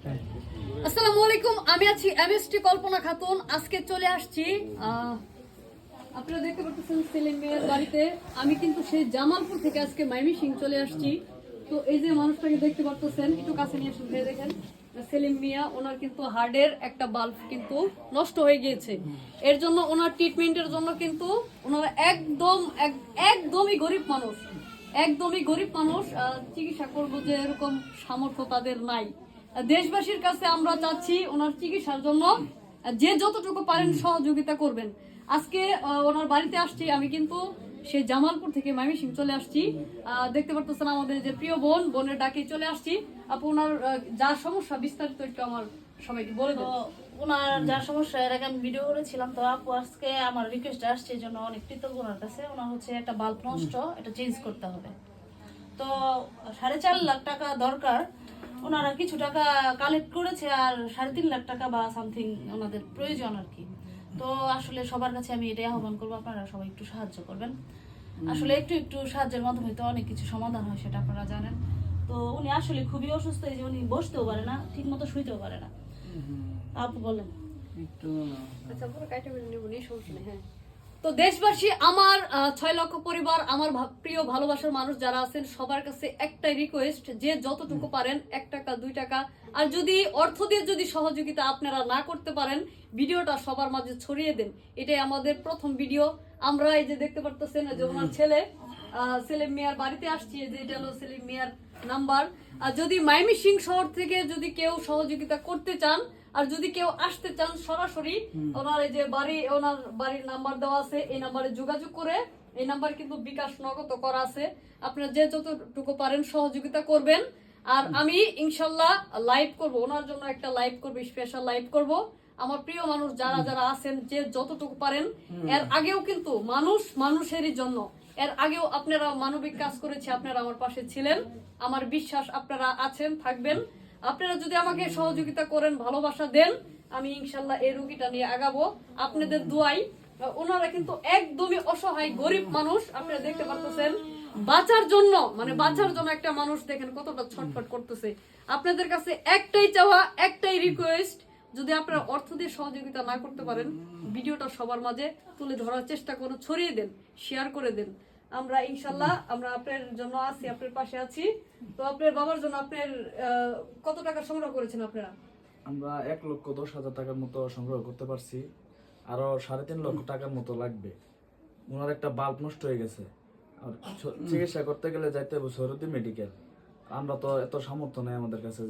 আসসালামু আলাইকুম, আমি আছি এমএসটি কল্পনা খাতুন। আজকে চলে আসছি, আপনারা দেখতে পাচ্ছেন সেলিম মিয়ার বাড়িতে। আমি কিন্তু সেই জামালপুর থেকে আজকে ময়মনসিং চলে আসছি। তো এই যে মানুষটাকে দেখতে পাচ্ছেন, একটু কাছে নিয়ে আসুন, দেখেন সেলিম মিয়া। ওনার কিন্তু হার্টের একটা বাল্ব কিন্তু নষ্ট হয়ে গিয়েছে। এর জন্য ওনার ট্রিটমেন্টের জন্য কিন্তু ওনারা একদমই গরিব মানুষ, একদমই গরিব মানুষ। চিকিৎসা করবো যে এরকম সামর্থ্য তাদের নাই। দেশবাসীর কাছে আমরা চাচ্ছি ওনার চিকিৎসার জন্য যে যতটুকু পারেন সহযোগিতা করবেন। আজকে ওনার বাড়িতে আসছি আমি, কিন্তু সেই জামালপুর থেকে ময়মনসিং চলে আসছি। দেখতে পারতেছেন আমাদের যে প্রিয় বোনের ডাকে চলে আসছি। আপু, ওনার যা সমস্যা বিস্তারিত একটু আমার সবাইকে বলে দেন। ওনার যা সমস্যা, এর আগে আমি ভিডিও করেছিলাম। তো আপু আজকে আমার রিকোয়েস্ট আসছে, এই জন্য অনেক কৃতজ্ঞ ওনার কাছে। ওনার হচ্ছে একটা বাল্ব নষ্ট, এটা চেঞ্জ করতে হবে। তো 4.5 লাখ টাকা দরকার। ওনারা কিছু টাকা কালেক্ট করেছে, আর 3.5 লাখ টাকা বা সামথিং ওনাদের প্রয়োজন আর কি। তো আসলে সবার কাছে আমি এটাই আহ্বান করবো, আপনারা সবাই একটু সাহায্য করবেন। আসলে একটু একটু সাহায্যের মাধ্যমে তো অনেক কিছু সমাধান হয়, সেটা আপনারা জানেন। তো উনি আসলে খুবই অসুস্থ, এই যে উনি বসতেও পারে না, ঠিক মতো শুইতেও পারে না। আপু বলেন। আচ্ছা, পুরো ক্যাটাগরি নেব, নেই সমস্যা নেই। হ্যাঁ, তো দেশবাসী, আমার 6 লক্ষ পরিবার, আমার প্রিয় ভালোবাসার মানুষ যারা আছেন, সবার কাছে একটাই রিকোয়েস্ট, যে যতটুকু পারেন 1 টাকা 2 টাকা, আর যদি অর্থ দিয়ে যদি সহযোগিতা আপনারা না করতে পারেন, ভিডিওটা সবার মাঝে ছড়িয়ে দেন। এটাই আমাদের প্রথম ভিডিও। আমরা এই যে দেখতে পারতেছেন যে ওনার ছেলে সেলিম মিয়ার বাড়িতে আসছি, যে এটা হলো সেলিম মিয়ার নাম্বার। আর যদি ময়মনসিং শহর থেকে যদি কেউ সহযোগিতা করতে চান, আর যদি কেউ আসতে চান সরাসরি, ওনার এই যে ওনার বাড়ির নাম্বার দেওয়া আছে, এই নাম্বারে যোগাযোগ করে, এই নাম্বার কিন্তু বিকাশ নগদ করা আছে, আপনারা যে যতটুকু পারেন সহযোগিতা করবেন। আর আমি ইনশাল্লাহ লাইভ করব, ওনার জন্য একটা লাইভ করব, স্পেশাল লাইভ করব। আমার প্রিয় মানুষ যারা যারা আছেন, যে যতটুকু পারেন। এর আগেও কিন্তু মানুষেরই জন্য, এর আগেও আপনারা মানবিক কাজ করেছে, আপনারা আমার পাশে ছিলেন। আমার বিশ্বাস আপনারা আছেন, থাকবেন। আপনারা যদি আমাকে সহযোগিতা করেন, ভালোবাসা দেন, আমি ইনশাল্লাহ এই রোগীটা নিয়ে আগাবো আপনাদের দোয়াই। ওনারা কিন্তু একদমই অসহায় গরিব মানুষ, আপনারা দেখতে পারতেছেন। বাঁচার জন্য একটা মানুষ দেখেন কতটা ছটফট করতেছে। আপনাদের কাছে একটাই চাওয়া, একটাই রিকোয়েস্ট, যদি আপনারা অর্থ দিয়ে সহযোগিতা না করতে পারেন, ভিডিওটা সবার মাঝে তুলে ধরার চেষ্টা করুন, ছড়িয়ে দেন, শেয়ার করে দেন। আমরা ইনশাল্লাহ আমরা আপনার জন্য আছি, আপনার পাশে আছি। তো আপনার বাবার জন্য আপনার কত টাকা সংগ্রহ করেছেন আপনারা? আমরা 1,10,000 টাকার মতো সংগ্রহ করতে পারছি। আরো 3.5 লক্ষ টাকার মতো লাগবে। ওনার একটা বাল্ব নষ্ট হয়ে গেছে, আর চিকিৎসা করতে গেলে যাইতে হবে সরুদ্দি মেডিকেল। আমরা তো এত সামর্থ্য নেই আমাদের কাছে।